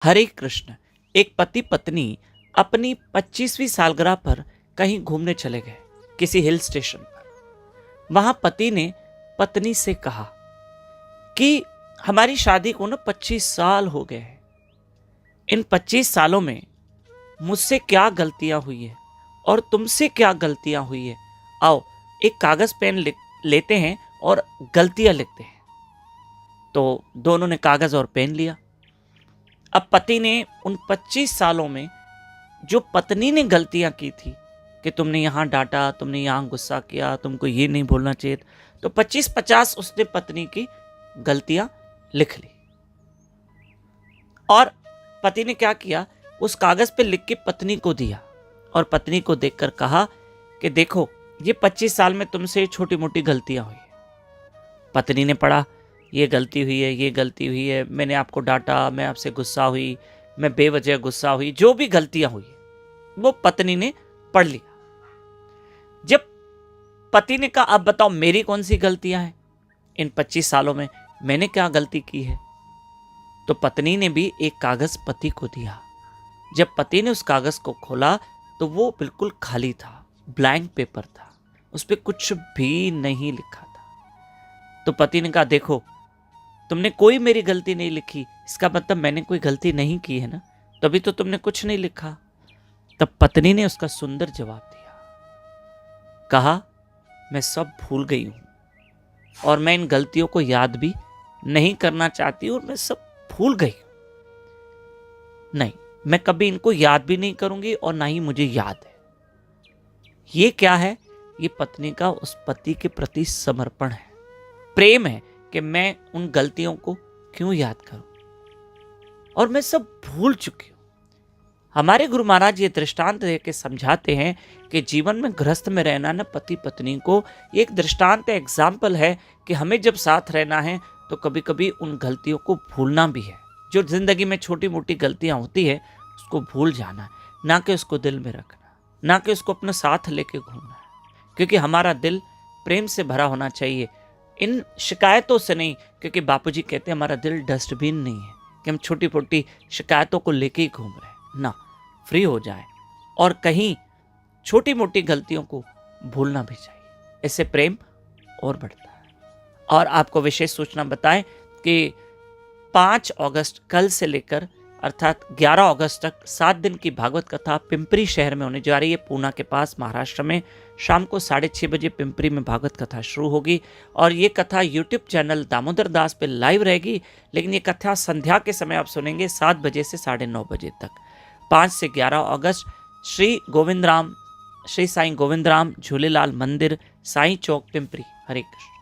हरे कृष्ण। एक पति पत्नी अपनी 25वीं सालगिरह पर कहीं घूमने चले गए, किसी हिल स्टेशन पर। वहां पति ने पत्नी से कहा कि हमारी शादी को ना 25 साल हो गए हैं। इन 25 सालों में मुझसे क्या गलतियां हुई है और तुमसे क्या गलतियां हुई है। आओ एक कागज पेन लेते हैं और गलतियां लिखते हैं। तो दोनों ने कागज और पेन लिया। अब पति ने उन 25 सालों में जो पत्नी ने गलतियां की थी कि तुमने यहां डांटा, तुमने यहां गुस्सा किया, तुमको ये नहीं बोलना चाहिए, तो 25-50 उसने पत्नी की गलतियां लिख ली। और पति ने क्या किया, उस कागज पे लिख के पत्नी को दिया और पत्नी को देखकर कहा कि देखो ये 25 साल में तुमसे छोटी मोटी गलतियां हुई है। पत्नी ने पढ़ा, ये गलती हुई है, ये गलती हुई है, मैंने आपको डांटा, मैं आपसे गुस्सा हुई, मैं बेवजह गुस्सा हुई, जो भी गलतियां हुई वो पत्नी ने पढ़ लिया। जब पति ने कहा अब बताओ मेरी कौन सी गलतियां हैं, इन 25 सालों में मैंने क्या गलती की है, तो पत्नी ने भी एक कागज पति को दिया। जब पति ने उस कागज को खोला तो वो बिल्कुल खाली था, ब्लैंक पेपर था, उस पर कुछ भी नहीं लिखा था। तो पति ने कहा देखो तुमने कोई मेरी गलती नहीं लिखी, इसका मतलब मैंने कोई गलती नहीं की है ना, तभी तो तुमने कुछ नहीं लिखा। तब पत्नी ने उसका सुंदर जवाब दिया, कहा मैं सब भूल गई हूं और मैं इन गलतियों को याद भी नहीं करना चाहती और मैं सब भूल गई। नहीं, मैं कभी इनको याद भी नहीं करूंगी और ना ही मुझे याद है। ये क्या है, ये पत्नी का उस पति के प्रति समर्पण है, प्रेम है कि मैं उन गलतियों को क्यों याद करूं और मैं सब भूल चुकी हूं। हमारे गुरु महाराज ये दृष्टांत देके समझाते हैं कि जीवन में गृहस्थ में रहना ना पति पत्नी को एक दृष्टांत एग्जाम्पल है कि हमें जब साथ रहना है तो कभी कभी उन गलतियों को भूलना भी है। जो जिंदगी में छोटी मोटी गलतियां होती है उसको भूल जाना है, ना कि उसको दिल में रखना, ना कि उसको अपने साथ लेके घूमना है, क्योंकि हमारा दिल प्रेम से भरा होना चाहिए, इन शिकायतों से नहीं। क्योंकि बापूजी कहते हैं हमारा दिल डस्टबिन नहीं है कि हम छोटी मोटी शिकायतों को लेके ही घूम रहे हैं, ना, फ्री हो जाए और कहीं छोटी मोटी गलतियों को भूलना भी चाहिए, इससे प्रेम और बढ़ता है। और आपको विशेष सूचना बताएं कि 5 अगस्त कल से लेकर अर्थात 11 अगस्त तक 7 दिन की भागवत कथा पिंपरी शहर में होने जा रही है, पूना के पास महाराष्ट्र में। शाम को 6:30 बजे पिंपरी में भागवत कथा शुरू होगी और ये कथा यूट्यूब चैनल दामोदर दास पे लाइव रहेगी, लेकिन ये कथा संध्या के समय आप सुनेंगे 7 बजे से 9:30 बजे तक। 5 से 11 अगस्त श्री साईं गोविंदराम झूलेलाल मंदिर, साईं चौक, पिंपरी। हरे कृष्ण।